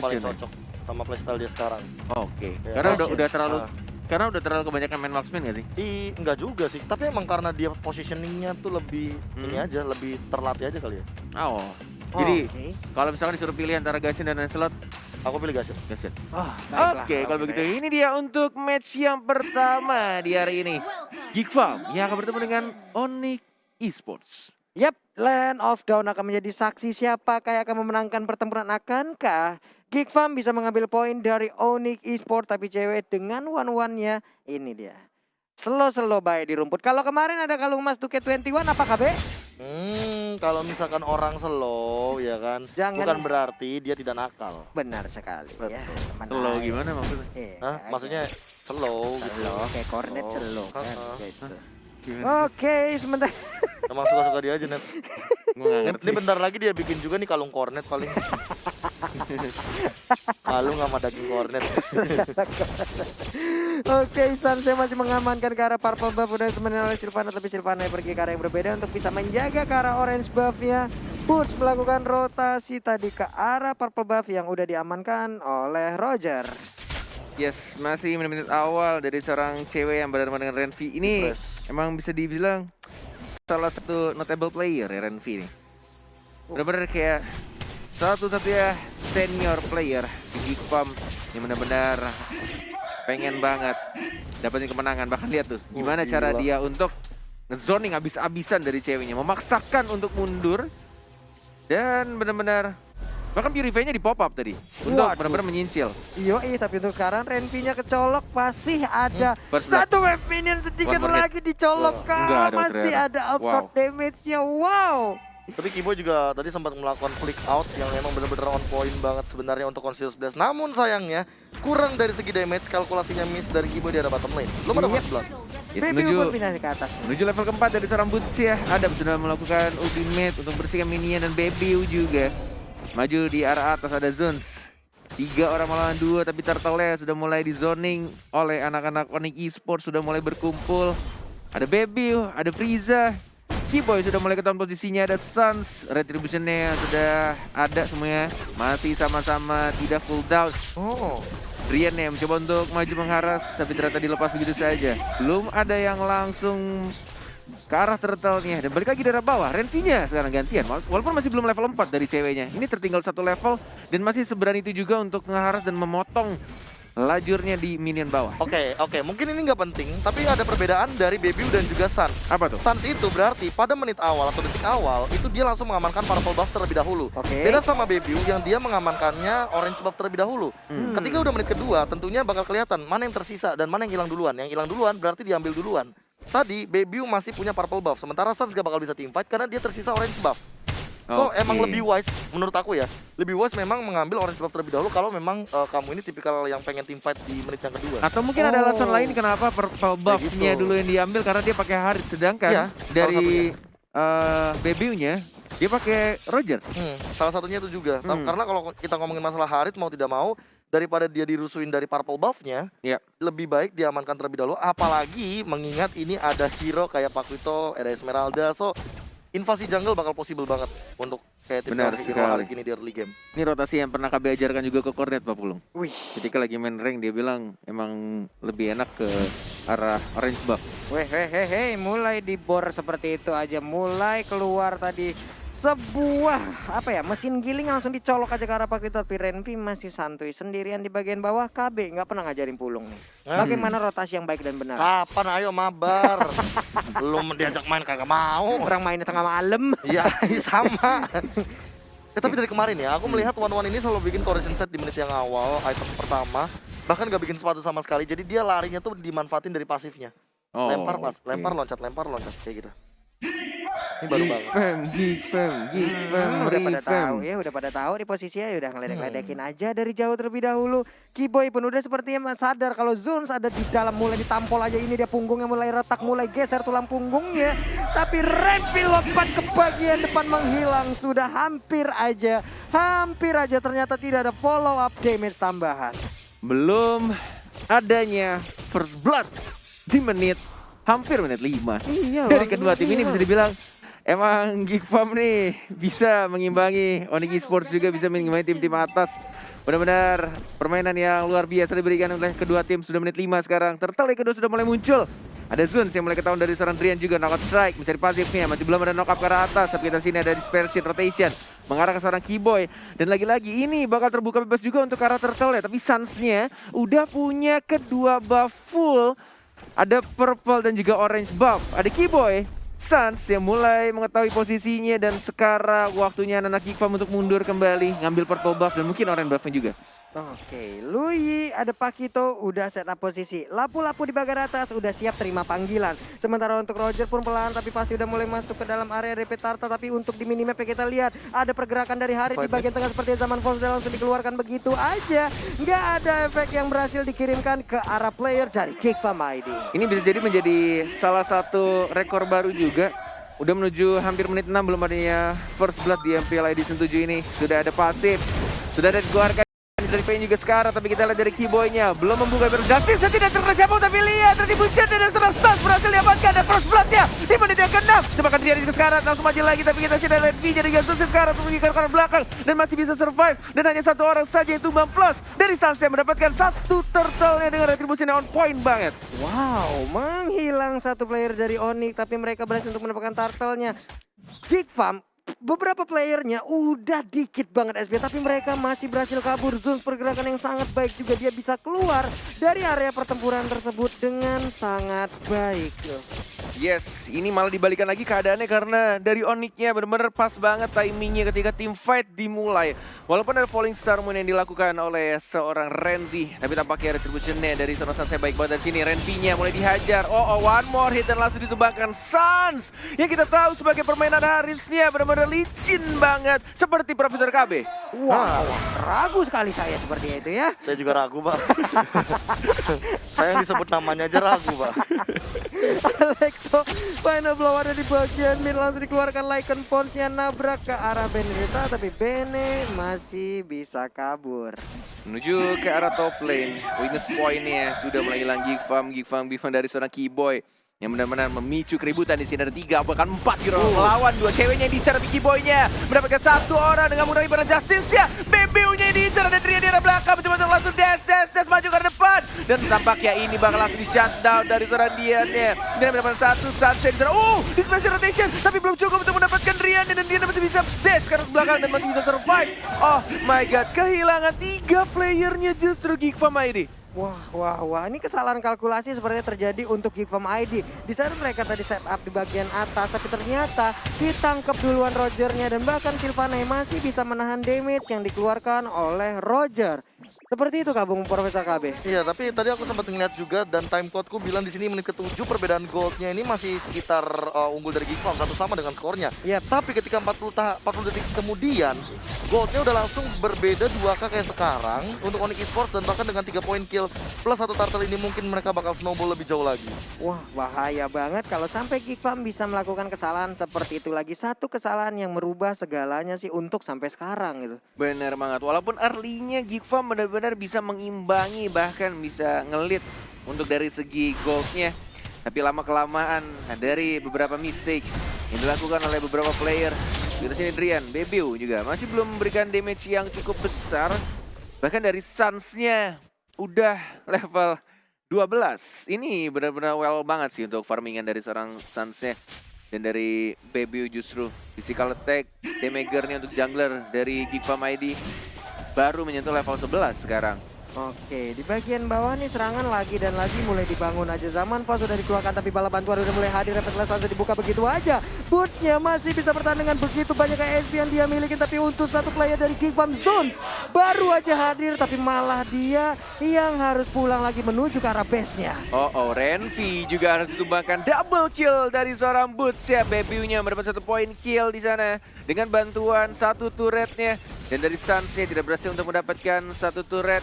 paling cocok sama playstyle dia sekarang. Oke. Ya, Karena Bastion. udah terlalu kebanyakan main marksman gak sih? Enggak juga sih, tapi emang karena dia positioningnya tuh lebih ini aja, lebih terlatih aja kali ya. Oh. Jadi Oke. kalau misalkan disuruh pilih antara Gassin dan Lancelot, Aku pilih Gassin. Gassin. Oh, baiklah Oke, kalau begitu gitu ya. ini dia untuk match yang pertama di hari ini. Geek Farm yang akan bertemu dengan Onyx Esports. Yap, Land of Dawn akan menjadi saksi siapakah yang akan memenangkan pertempuran. Akankah Geek Farm bisa mengambil poin dari Onyx Esports tapi cewek dengan one-one-nya ini dia. Slow baik di rumput. Kalau kemarin ada kalung emas 2K21 apa KB? Kalau misalkan orang slow ya kan, Jangan. bukan berarti dia tidak nakal. Benar sekali ya. teman Slow aja. gimana maksudnya? Hah? Maksudnya slow gitu. slow kayak kornet Oh, slow kan heeh. gitu. Gimana? Oke, sebentar. Emang suka-suka dia aja, Net. Gue gak ngerti. Ini bentar lagi dia bikin juga nih kalung kornet paling. Kalung sama daging kornet. Oke, San saya masih mengamankan ke arah purple buff udah temenin oleh Silvana, tapi Silvana pergi ke arah yang berbeda untuk bisa menjaga ke arah orange buffnya. Boots melakukan rotasi tadi ke arah purple buff yang udah diamankan oleh Roger. Yes, masih menit-menit awal dari seorang cewek yang berhadapan dengan Renvi. Ini Impress. emang bisa dibilang salah satu notable player ya Renvi nih. Bener-bener kayak satu-satunya senior player di Geek Farm yang benar-benar pengen banget dapetin kemenangan. Bahkan lihat tuh gimana cara gila. dia untuk ngezoning abis-abisan dari ceweknya, memaksakan untuk mundur dan benar-benar bahkan Purify-nya di pop up tadi untuk Waduh. benar-benar menyincil. Yoi, tapi untuk sekarang Renvi-nya kecolok, masih ada First blood. satu wave minion sedikit One more hit. lagi dicolok. Enggak ada Masih ternyata. ada absorb damage-nya. Wow. Tapi Kibo juga tadi sempat melakukan flick out yang memang benar-benar on point banget sebenarnya untuk Conscious Blast. Namun sayangnya kurang dari segi damage, kalkulasinya miss dari Kibo di arah bottom lane. Belum ada first blood. Baby Menuju- pun pindah ke atas. Menuju level keempat dari seorang Boots ya. Adam sudah melakukan ultimate untuk bersihkan minion dan Baby juga. Maju di arah atas ada Zones. 3 orang melawan 2 tapi Turtle sudah mulai di zoning oleh anak-anak Onyx Esports, sudah mulai berkumpul. Ada Baby, ada Frieza. T-Boy sudah mulai ketahuan posisinya, ada Suns. Retribution-nya sudah ada semuanya. Masih sama-sama tidak full down. Oh, Rian yang mencoba untuk maju mengharas tapi ternyata dilepas begitu saja. Belum ada yang langsung ke arah turtle-nya dan balik lagi dari bawah. Renvi-nya sekarang gantian walaupun masih belum level 4 dari ceweknya. Ini tertinggal 1 level dan masih seberani itu juga untuk ngeharas dan memotong lajurnya di minion bawah. oke. Mungkin ini nggak penting, tapi ada perbedaan dari Baby dan juga Sun. Apa tuh? Suns itu berarti pada menit awal atau detik awal itu dia langsung mengamankan purple buff terlebih dahulu. Oke. Beda sama Baby yang dia mengamankannya orange buff terlebih dahulu. Ketika udah menit kedua tentunya bakal kelihatan mana yang tersisa dan mana yang hilang duluan. Yang hilang duluan berarti diambil duluan. Tadi Baby masih punya purple buff, sementara Suns gak bakal bisa teamfight karena dia tersisa orange buff. So Oke. emang lebih wise menurut aku ya. Lebih wise memang mengambil orange buff terlebih dahulu kalau memang kamu ini tipikal yang pengen teamfight di menit yang kedua. Atau mungkin ada alasan Oh. lain kenapa purple buff-nya gitu. dulu yang diambil karena dia pakai Harit, sedangkan Iya, dari Baby-nya dia pakai Roger. Salah satunya itu juga. Karena kalau kita ngomongin masalah Harit mau tidak mau, daripada dia dirusuin dari purple buff-nya, Iya. lebih baik diamankan terlebih dahulu. Apalagi mengingat ini ada hero kayak Pakuito, ada Esmeralda. So invasi jungle bakal possible banget untuk kayak tim Benar hero sekali. Harit ini di early game. Ini rotasi yang pernah KB ajarkan juga ke Kornet Pak Pulung. Wih. Ketika lagi main rank dia bilang emang lebih enak ke arah orange buff. Weh, mulai dibor seperti itu aja, mulai keluar tadi sebuah apa ya, mesin giling langsung dicolok aja ke arah Pak Kito. Tapi Renvi masih santuy sendirian di bagian bawah. KB nggak pernah ngajarin Pulung nih bagaimana rotasi yang baik dan benar. Kapan ayo mabar? Belum diajak main kagak mau. Orang mainnya tengah malam. Iya, sama. Tapi dari kemarin ya, aku melihat One ini selalu bikin correction set di menit yang awal, item pertama. Bahkan gak bikin sepatu sama sekali, jadi dia larinya tuh dimanfaatin dari pasifnya. Oh, Lempar pas, oke. lempar loncat, kayak gitu. Ini baru banget. Geek fam, Udah pada tahu Revamp. ya, udah pada tahu di posisinya ya udah ngeledek-ledekin aja dari jauh terlebih dahulu. Kiboy pun udah sepertinya sadar kalau Zones ada di dalam, mulai ditampol aja ini dia punggungnya mulai retak, mulai geser tulang punggungnya. Tapi Renvi lompat ke bagian depan menghilang, sudah hampir aja ternyata tidak ada follow up damage tambahan. Belum adanya first blood di hampir menit 5. Iya, Dari Bang, kedua tim ini iya. bisa dibilang emang Geek Farm nih bisa mengimbangi Onyx Esports, juga bisa mengimbangi tim-tim atas Benar-benar permainan yang luar biasa diberikan oleh kedua tim. Sudah menit 5 sekarang. Turtle yang kedua sudah mulai muncul. Ada Zuns yang mulai ketahuan dari seorang Drian juga. Knockout strike, mencari pasifnya. Masih belum ada knock up ke arah atas. Tapi kita sini ada dispersion rotation. Mengarah ke seorang Keyboy. Dan lagi-lagi ini bakal terbuka bebas juga untuk arah Turtle ya. Tapi Suns-nya udah punya kedua buff full. Ada purple dan juga orange buff. Ada Keyboy, Suns yang mulai mengetahui posisinya. Dan sekarang waktunya anak Geekfarm untuk mundur kembali. Ngambil purple buff dan mungkin orange buffnya juga. Oke, Lui ada Pakito udah set up posisi. Lapu-lapu di bagian atas udah siap terima panggilan. Sementara untuk Roger pun pelan tapi pasti udah mulai masuk ke dalam area DP Tarta. Tapi untuk di minimap kita lihat ada pergerakan dari Harit di bagian tengah seperti zaman Force sudah langsung dikeluarkan begitu aja. Nggak ada efek yang berhasil dikirimkan ke arah player dari Geekfarm ID. Ini bisa jadi menjadi salah satu rekor baru juga. Udah menuju hampir menit 6 belum adanya first blood di MPL ID 7 ini. Sudah ada pasif, sudah ada dikeluarkan dari Pain juga sekarang, tapi kita lihat dari Keyboy-nya belum membuka Justice tidak tersiapkan, tapi lihat terdibuncet dan serang Stars berhasil diamankan dan first blood-nya di menit yang ke-6. Sepakat dia juga sekarang langsung maju lagi, tapi kita sudah lihat V jadi Gasus sekarang untuk mengikat ke belakang dan masih bisa survive dan hanya satu orang saja yang tumbang plus dari Suns yang mendapatkan satu turtle-nya dengan retribusinya on point banget. Wow, menghilang satu player dari Onyx tapi mereka berhasil untuk mendapatkan turtle-nya. Geekfarm beberapa playernya udah dikit banget SB tapi mereka masih berhasil kabur. Zuns pergerakan yang sangat baik juga, dia bisa keluar dari area pertempuran tersebut dengan sangat baik. Yes, ini malah dibalikan lagi keadaannya karena dari Onyx-nya benar-benar pas banget timingnya ketika team fight dimulai. Walaupun ada Falling Star Moon yang dilakukan oleh seorang Renvi, tapi tampaknya retribution-nya dari Sono Suns baik banget dari sini. Renvi-nya mulai dihajar. One more hit dan langsung ditembakkan Suns. Yang kita tahu sebagai permainan Harisnya benar-benar licin banget seperti Profesor KB. Wow, ragu sekali saya seperti itu ya. Saya juga ragu, Pak. Saya yang disebut namanya aja ragu, Pak. Alexo final blow ada di bagian mid, langsung dikeluarkan Lycan Pons-nya nabrak ke arah Benedetta tapi Bene masih bisa kabur. Menuju ke arah top lane, weakness point-nya sudah mulai hilang. Geekfarm dari seorang Keyboy yang benar-benar memicu keributan di sini. Ada 3 bahkan 4 hero melawan 2 ceweknya yang diincar, tapi Keyboy-nya mendapatkan 1 orang dengan mudah ibarat Justice-nya. BBU-nya yang diincar, ada Drian di arah belakang, mencoba untuk langsung dash maju ke depan. Dan tampaknya ini bakal langsung di shutdown dari seorang Dian-nya. Dia mendapatkan 1 sunset di sana. Dispersion rotation, tapi belum cukup untuk mendapatkan Drian, dan Dian masih bisa dash ke belakang dan masih bisa survive. Oh my god, kehilangan 3 playernya justru Geekfarm ID. Wah, ini kesalahan kalkulasi sepertinya terjadi untuk Geekfarm ID. Di sana mereka tadi set up di bagian atas, tapi ternyata ditangkap duluan Rogernya dan bahkan Sylvaneh masih bisa menahan damage yang dikeluarkan oleh Roger. Seperti itu Bung Profesor KB. Iya, tapi tadi aku sempat ngeliat juga dan time codeku bilang di sini menit ke-7 perbedaan goldnya ini masih sekitar unggul dari Geekfarm satu sama dengan skornya. Yep. Tapi ketika 40 detik kemudian goldnya udah langsung berbeda 2K kayak sekarang untuk Onyx Esports, dan bahkan dengan 3 poin kill plus 1 turtle ini mungkin mereka bakal snowball lebih jauh lagi. Wah, bahaya banget kalau sampai Geekfarm bisa melakukan kesalahan seperti itu lagi. Satu kesalahan yang merubah segalanya sih untuk sampai sekarang gitu. Bener banget, walaupun early-nya Geekfarm benar-benar bisa mengimbangi, bahkan bisa ngelit untuk dari segi goldnya. Tapi lama-kelamaan dari beberapa mistake yang dilakukan oleh beberapa player. Di sini Drian, Bebiu juga masih belum memberikan damage yang cukup besar. Bahkan dari Suns-nya udah level 12. Ini benar-benar well banget sih untuk farmingan dari seorang Suns-nya. Dan dari Bebiu justru physical attack, damager-nya untuk jungler dari Geekfarm ID baru menyentuh level 11 sekarang. Oke, di bagian bawah nih serangan lagi dan lagi mulai dibangun aja. Zaman pas sudah dikeluarkan tapi bala bantuan udah mulai hadir. Refleks langsung dibuka begitu aja. Boots-nya masih bisa bertahan dengan begitu banyak ASP yang dia miliki. Tapi untuk satu player dari Geekfarm Zuns baru aja hadir, tapi malah dia yang harus pulang lagi menuju ke arah base-nya. Renvi juga harus ditumbangkan double kill dari seorang Boots ya. Bebiu-nya mendapat 1 poin kill di sana dengan bantuan 1 turretnya. Dan dari Suns-nya tidak berhasil untuk mendapatkan 1 turret.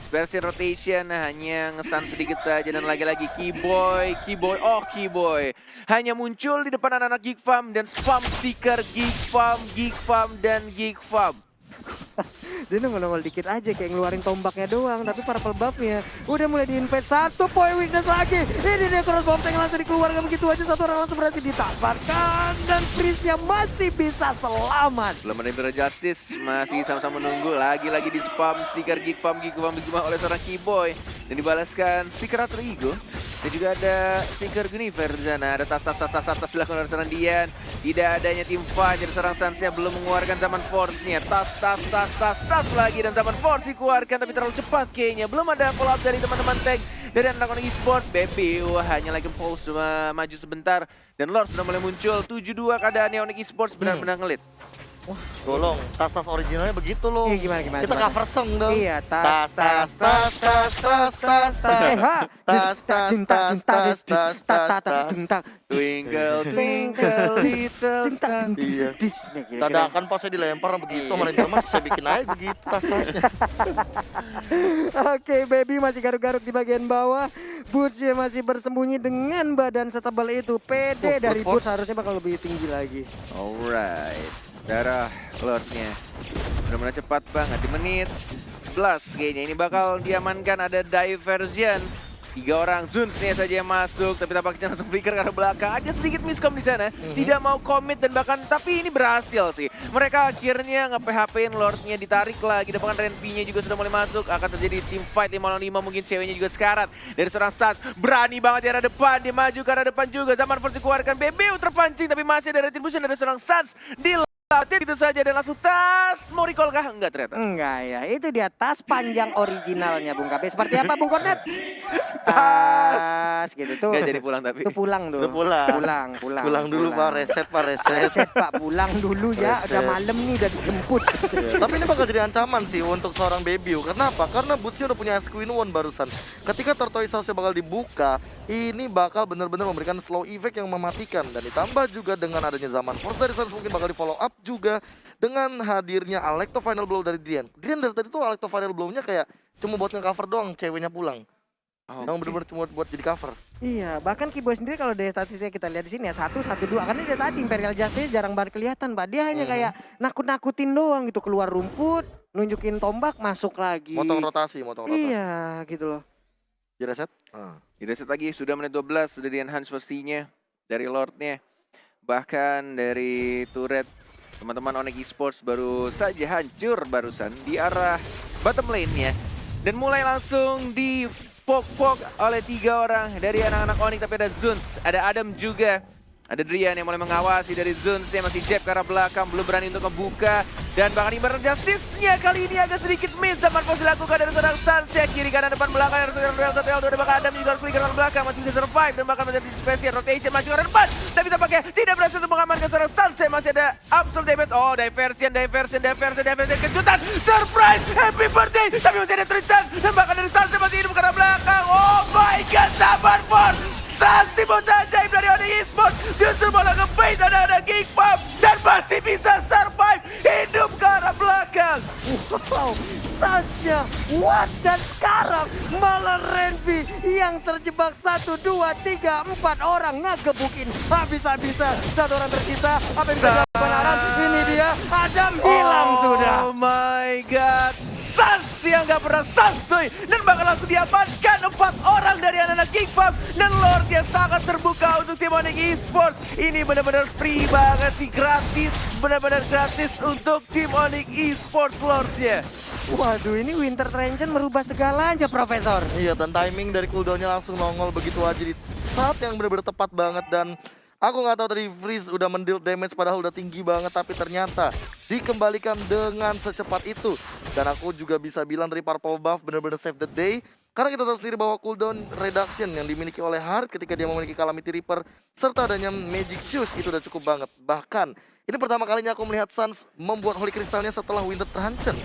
Dispersion rotation hanya nge-stun sedikit saja, dan lagi-lagi Keyboy hanya muncul di depan anak-anak Geekfarm dan spam stiker Geekfarm dan Geekfarm. Dia nongol-nongol dikit aja kayak ngeluarin tombaknya doang. Tapi purple buff-nya udah mulai di-invade. Satu point weakness lagi. Ini dia cross bomb tank langsung dikeluarkan begitu aja. Satu orang langsung berhasil ditampatkan. Dan Freeze-nya masih bisa selamat. Belum ada Imperial Justice, masih sama-sama menunggu. Lagi-lagi di spam stiker Geek Farm oleh seorang Keyboy. Dan dibalaskan stiker Alter Ego. Dan juga ada stiker Guinevere di sana. Ada tas dilakukan oleh seorang Dian. Tidak adanya tim fight dari seorang Sansnya belum mengeluarkan zaman Force-nya. Tas lagi dan zaman Force dikeluarkan tapi terlalu cepat kayaknya. Belum ada follow up dari teman-teman tank dari anak-anak esports. Baby hanya lagi pulse maju sebentar. Dan Lord sudah mulai muncul. 7-2 keadaannya Onyx Esports benar-benar ngelit. Tolong, tas-tas originalnya begitu loh. Iya, gimana? Kita cover song dong. Iya, Tas. Twinkle, twinkle, little star. Iya. Dadakan pasnya dilempar begitu, sama Ranger Mas saya bikin aja begitu tas-tasnya. Oke, Baby masih garuk-garuk di bagian bawah. Boots-nya masih bersembunyi dengan badan setebal itu. PD dari Boots harusnya bakal lebih tinggi lagi. Alright. Darah Lordnya benar-benar cepat banget di menit 11 kayaknya ini bakal diamankan. Ada diversion 3 orang Zuns-nya saja yang masuk tapi tampaknya langsung flicker ke arah belakang. Agak sedikit miskom di sana, tidak mau commit dan bahkan tapi ini berhasil sih. Mereka akhirnya nge-PHP-in Lord-nya, ditarik lagi dan bahkan Renvi-nya juga sudah mulai masuk. Akan terjadi team fight 5 lawan 5, mungkin ceweknya juga sekarat dari seorang Sans. Berani banget di arah depan, dia maju ke arah depan juga. Zaman Force dikeluarkan, BBU terpancing tapi masih ada retribution dari seorang Sans di gitu saja dan langsung tas. Mau recall kah? Enggak ternyata. Enggak ya, itu dia tas panjang originalnya Bung KB. Seperti apa Bung Kornet? Tas gitu tuh. Enggak jadi pulang tapi. Itu pulang tuh. Itu pulang. Pulang dulu Pak, reset Pak, Reset Pak, pulang dulu ya. Reset. Udah malam nih, udah dijemput. Tapi ini bakal jadi ancaman sih untuk seorang Baby. Kenapa? Karena Boots-nya udah punya Queen One barusan. Ketika Tortoise House-nya bakal dibuka, ini bakal benar-benar memberikan slow effect yang mematikan. Dan ditambah juga dengan adanya zaman Force dari Sans mungkin bakal di follow up juga dengan hadirnya Alecto Final Blow dari Dian. Dian dari tadi tuh Alecto Final Blow-nya kayak cuma buat nge-cover doang, ceweknya pulang. Yang bener-bener cuma buat jadi cover. Iya, bahkan Keyboy sendiri kalau dari statistiknya kita lihat di sini ya 1-1-2. Karena dia tadi Imperial Justice jarang banget kelihatan, Pak. Dia hanya kayak nakut-nakutin doang gitu, keluar rumput, nunjukin tombak, masuk lagi. Motong rotasi. Iya, gitu loh. Di reset? Di reset lagi, sudah menit 12, sudah di-enhance pastinya dari Lord-nya. Bahkan dari turret teman-teman Onyx Esports baru saja hancur barusan di arah bottom lane-nya. Dan mulai langsung di pok oleh 3 orang dari anak-anak Onyx, tapi ada Zuns, ada Adam juga. Ada Drian yang mulai mengawasi dari Zuns yang masih jab ke arah belakang, belum berani untuk membuka. Dan bahkan Imperial Justice-nya kali ini agak sedikit miss. Zaman Force dilakukan dari seorang Sunset, kiri kanan depan belakang. Ada L2, ada bahkan Adam juga harus flicker ke belakang, masih bisa survive. Dan bahkan menjadi special rotation, masih ke arah depan. Tapi tampaknya tidak berhasil untuk mengamankan seorang Sunset. Masih ada absolute damage. Oh, diversion. Kejutan, surprise, happy birthday. Tapi masih ada Tristan. Dan bahkan dari Sunset masih hidup ke arah belakang. Oh my god, zaman Force. Santi bocah ajaib dari Onyx Esports justru malah nge-bait ada Geek Farm dan masih bisa survive hidup ke arah belakang. Wow, saja what, dan sekarang malah Renvi yang terjebak 1, 2, 3, 4 orang ngegebukin habis-habisan. 1 orang tersisa, apa yang bisa dilakukan Aran? Ini dia, Adam hilang sudah. Oh my god, Sans yang gak pernah santuy dan bakal langsung diamankan 4 orang dari anak-anak Geek Farm. Dan Lord yang sangat terbuka untuk tim Onyx Esports. Ini benar-benar free banget sih, gratis, benar-benar gratis untuk tim Onyx Esports Lord-nya. Waduh, ini Winter Trenchen merubah segalanya, Profesor. Iya, dan timing dari cooldown-nya langsung nongol begitu aja di saat yang benar-benar tepat banget. Dan aku nggak tahu tadi Freeze udah mendeal damage padahal udah tinggi banget, tapi ternyata dikembalikan dengan secepat itu. Dan aku juga bisa bilang dari Purple Buff benar-benar save the day. Karena kita tahu sendiri bahwa cooldown reduction yang dimiliki oleh Heart ketika dia memiliki Calamity Reaper serta adanya Magic Shoes itu udah cukup banget. Bahkan ini pertama kalinya aku melihat Sans membuat Holy Crystal-nya setelah Winter Trenchen.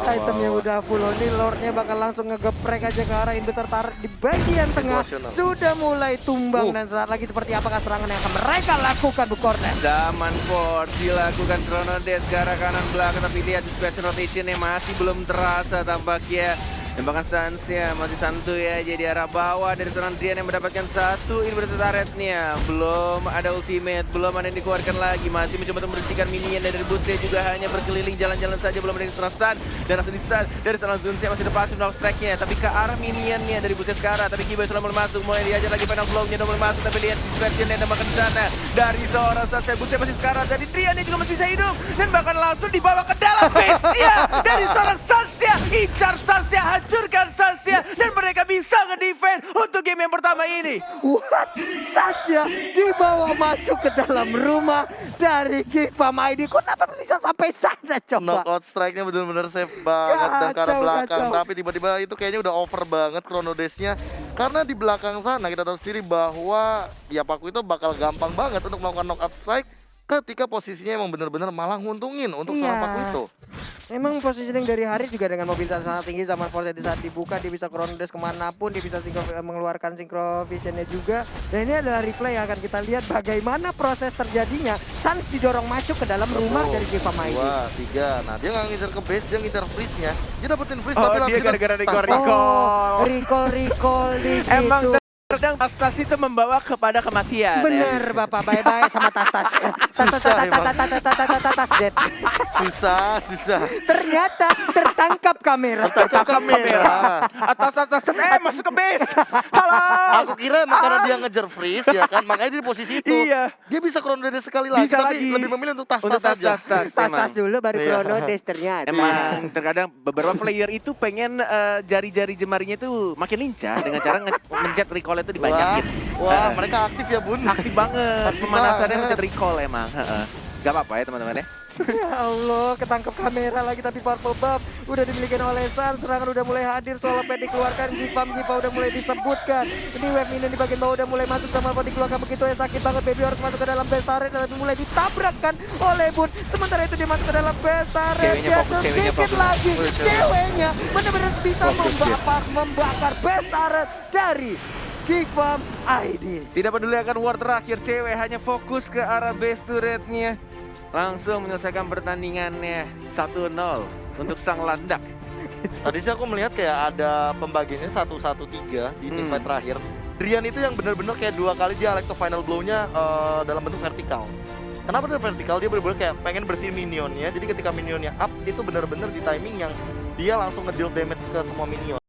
Itemnya udah full, ini Lord-nya bakal langsung ngegeprek aja ke arah Inhibitor tarik di bagian tengah. Sudah mulai tumbang dan saat lagi seperti apakah serangan yang akan mereka lakukan, Bu Kornet? Zaman Force dilakukan Chrono Death ke arah kanan belakang, tapi lihat di special rotation-nya masih belum terasa tampaknya. Tembakan Sansia masih santuy aja di arah bawah dari seorang Drian yang mendapatkan satu inverted turretnya. Belum ada ultimate, belum ada yang dikeluarkan lagi. Masih mencoba untuk membersihkan minion dan dari Butse juga hanya berkeliling jalan-jalan saja. Belum ada yang stun dan langsung di-stun dari seorang Zunsia masih ada pasif knock strike-nya. Tapi ke arah minionnya dari Butse sekarang. Tapi Kiboy sudah mulai masuk, mulai diajar lagi final flow-nya udah mulai masuk. Tapi lihat discretion yang tembakan di sana dari seorang Sansia. Butse masih sekarang, dari Drian juga masih bisa hidup dan bahkan langsung dibawa ke dalam base-nya dari seorang Sansia. Incar Sansia, hancurkan Sansia, dan mereka bisa nge-defend untuk game yang pertama ini. What? Saja dibawa masuk ke dalam rumah dari Kipam ID. Kenapa bisa sampai sana coba? Knockout strike-nya bener-bener safe banget dan ke arah Kacau, belakang. kacau. Tapi tiba-tiba itu kayaknya udah over banget Chrono Dash-nya. Karena di belakang sana kita tahu sendiri bahwa ya Paku itu bakal gampang banget untuk melakukan knockout strike ketika posisinya emang bener-bener malah nguntungin untuk seorang Paku itu. Emang positioning dari Haris juga dengan mobilitas sangat tinggi. Zaman Force di saat dibuka dia bisa Chrono Dash kemanapun, dia bisa mengeluarkan Synchro Vision-nya juga. Dan ini adalah replay yang akan kita lihat bagaimana proses terjadinya. Sans didorong masuk ke dalam rumah dari Kipam ID. 2, 3. Nah dia nggak ngincer ke base, dia ngincer freeze-nya. Dia dapetin freeze Oh, tapi dia langsung gara-gara kita- Recall di situ. Emang kadang tas-tas itu membawa kepada kematian. Bener Bapak, bye-bye sama tas-tas. Tas dead. Susah. Ternyata tertangkap kamera. Tertangkap kamera. Atas, masuk ke base. Halo. Aku kira emang karena dia ngejar freeze ya kan, makanya dia di posisi itu. Iya. Dia bisa Chrono Dash sekali lagi, Bisa tapi lagi. lebih memilih untuk Untuk tas-tas aja. Tas-tas dulu baru Iya. Chrono Dash ternyata. Emang terkadang beberapa player itu pengen jari-jari jemarinya itu makin lincah dengan cara mencet recall itu dibanyakin. Wah, mereka aktif ya bun. Aktif banget, Aktif pemanasannya banget. mencet recall emang. Gak apa-apa ya teman-teman ya. Ya Allah, ketangkep kamera lagi tapi Purple Buff udah dimiliki oleh Sans. Serangan udah mulai hadir, soal pet dikeluarkan, Giva udah mulai disebutkan. Ini wave minion di bagian bawah udah mulai masuk, sama pet dikeluarkan begitu ya, sakit banget. Baby harus masuk ke dalam base turret dan mulai ditabrakkan oleh Bun. Sementara itu dia masuk ke dalam base turret, Ceweknya jatuh fokus, sedikit lagi. Ceweknya benar-benar bisa membakar base turret dari Kipam ID. Tidak peduli akan war terakhir, cewek hanya fokus ke arah base turretnya. Langsung menyelesaikan pertandingannya 1-0 untuk sang landak. Tadi sih aku melihat kayak ada pembagiannya 1-1-3 di teamfight terakhir. Drian itu yang benar-benar kayak 2 kali dia electro final blow-nya dalam bentuk vertikal. Kenapa dia vertikal? Dia benar-benar kayak pengen bersihin minionnya. Jadi ketika minionnya up itu benar-benar di timing yang dia langsung nge-deal damage ke semua minion.